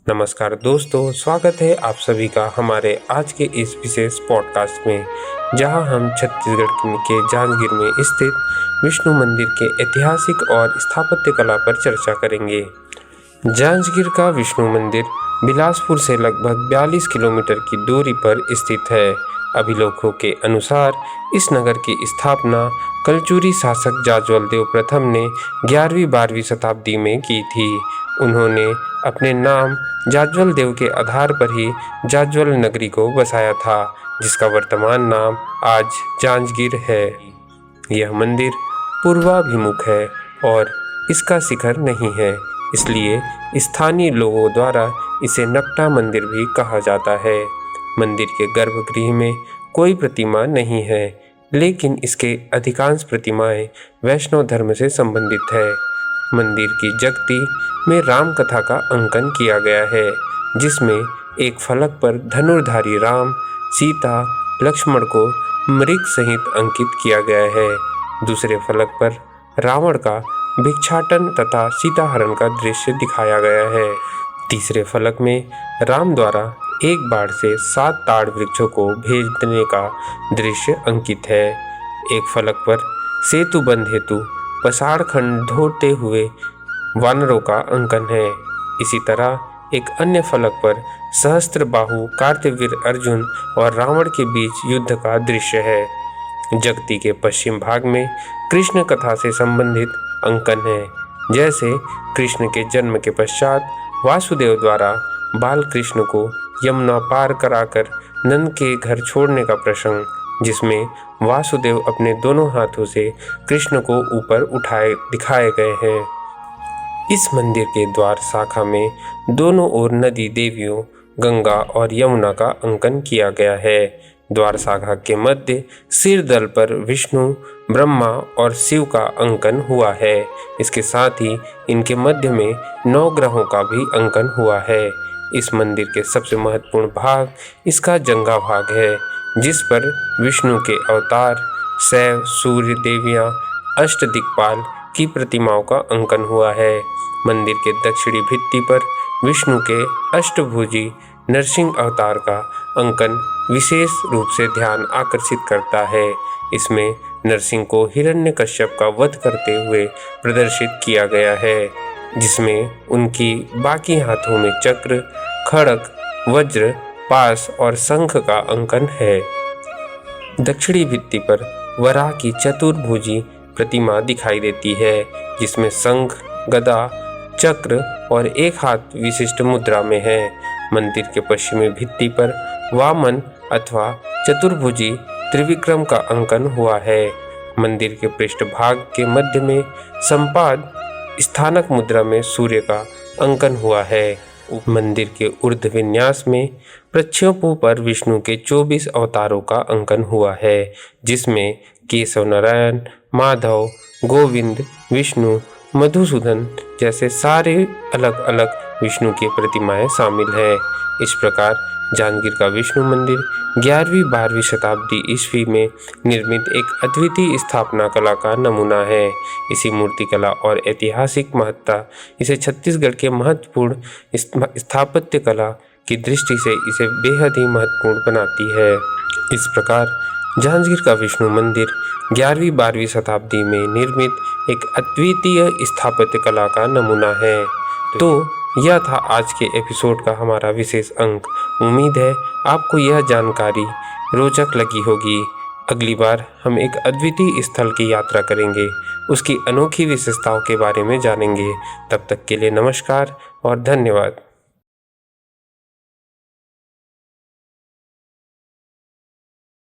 नमस्कार दोस्तों, स्वागत है आप सभी का हमारे आज के इस विशेष पॉडकास्ट में, जहां हम छत्तीसगढ़ के जांजगीर में स्थित विष्णु मंदिर के ऐतिहासिक और स्थापत्य कला पर चर्चा करेंगे। जांजगीर का विष्णु मंदिर बिलासपुर से लगभग 42 किलोमीटर की दूरी पर स्थित है। अभिलेखों के अनुसार इस नगर की स्थापना कलचुरी शासक जाज्वल देव प्रथम ने 11वीं-12वीं शताब्दी में की थी। उन्होंने अपने नाम जाज्वल देव के आधार पर ही जाज्वल नगरी को बसाया था, जिसका वर्तमान नाम आज जांजगीर है। यह मंदिर पूर्वाभिमुख है और इसका शिखर नहीं है, इसलिए स्थानीय लोगों द्वारा इसे नकटा मंदिर भी कहा जाता है। मंदिर के गर्भगृह में कोई प्रतिमा नहीं है, लेकिन इसके अधिकांश प्रतिमाएं वैष्णव धर्म से संबंधित है। मंदिर की जगती में राम कथा का अंकन किया गया है, जिसमें एक फलक पर धनुर्धारी राम, सीता, लक्ष्मण को मृग सहित अंकित किया गया है। दूसरे फलक पर रावण का भिक्षाटन तथा सीताहरण का दृश्य दिखाया गया है। तीसरे फलक में राम द्वारा एक बाण से 7 ताड़ वृक्षों को भेजने का दृश्य अंकित है। एक फलक पर सेतु बंध हेतु पसाड़ खंड ढोते हुए वानरों का अंकन है। इसी तरह एक अन्य फलक पर सहस्त्र बाहु कार्तवीर अर्जुन और रावण के बीच युद्ध का दृश्य है। जगती के पश्चिम भाग में कृष्ण कथा से संबंधित अंकन है, जैसे कृष्ण के जन्म के पश्चात वासुदेव द्वारा बाल कृष्ण को यमुना पार कराकर नंद के घर छोड़ने का प्रसंग, जिसमें वासुदेव अपने दोनों हाथों से कृष्ण को ऊपर उठाए दिखाए गए हैं। इस मंदिर के द्वार शाखा में दोनों ओर नदी देवियों गंगा और यमुना का अंकन किया गया है। द्वार शाखा के मध्य सिरदल पर विष्णु, ब्रह्मा और शिव का अंकन हुआ है। इसके साथ ही इनके मध्य में 9 ग्रहों का भी अंकन हुआ है। इस मंदिर के सबसे महत्वपूर्ण भाग इसका जंगा भाग है, जिस पर विष्णु के अवतार, शैव, सूर्य, देवियाँ, अष्टदिक्पाल की प्रतिमाओं का अंकन हुआ है। मंदिर के दक्षिणी भित्ति पर विष्णु के अष्टभुजी नरसिंह अवतार का अंकन विशेष रूप से ध्यान आकर्षित करता है। इसमें नरसिंह को हिरण्यकश्यप का वध करते हुए प्रदर्शित किया गया है, जिसमें उनकी बाकी हाथों में चक्र, खड़ग, वज्र, पास और शंख का अंकन है। दक्षिणी भित्ति पर वराह की चतुर्भुजी प्रतिमा दिखाई देती है, जिसमें शंख, गदा, चक्र और एक हाथ विशिष्ट मुद्रा में है। मंदिर के पश्चिमी भित्ति पर वामन अथवा चतुर्भुजी त्रिविक्रम का अंकन हुआ है। मंदिर के पृष्ठभाग के मध्य में संपाद स्थानक मुद्रा में सूर्य का अंकन हुआ है। मंदिर के ऊर्ध्व विन्यास में प्रक्षेपों पर विष्णु के 24 अवतारों का अंकन हुआ है, जिसमें केशव नारायण, माधव, गोविंद, विष्णु, मधुसूदन जैसे सारे अलग अलग विष्णु की प्रतिमाएं शामिल हैं। इस प्रकार जांजगीर का विष्णु मंदिर 11वीं-12वीं शताब्दी ईस्वी में निर्मित एक अद्वितीय स्थापना कला का नमूना है। इसी मूर्तिकला और ऐतिहासिक महत्ता इसे छत्तीसगढ़ के महत्वपूर्ण स्थापत्य कला की दृष्टि से इसे बेहद ही महत्वपूर्ण बनाती है। इस प्रकार जांजगीर का विष्णु मंदिर 11वीं-12वीं शताब्दी में निर्मित एक अद्वितीय स्थापत्य कला का नमूना है। तो यह था आज के एपिसोड का हमारा विशेष अंक। उम्मीद है आपको यह जानकारी रोचक लगी होगी। अगली बार हम एक अद्वितीय स्थल की यात्रा करेंगे, उसकी अनोखी विशेषताओं के बारे में जानेंगे। तब तक के लिए नमस्कार और धन्यवाद।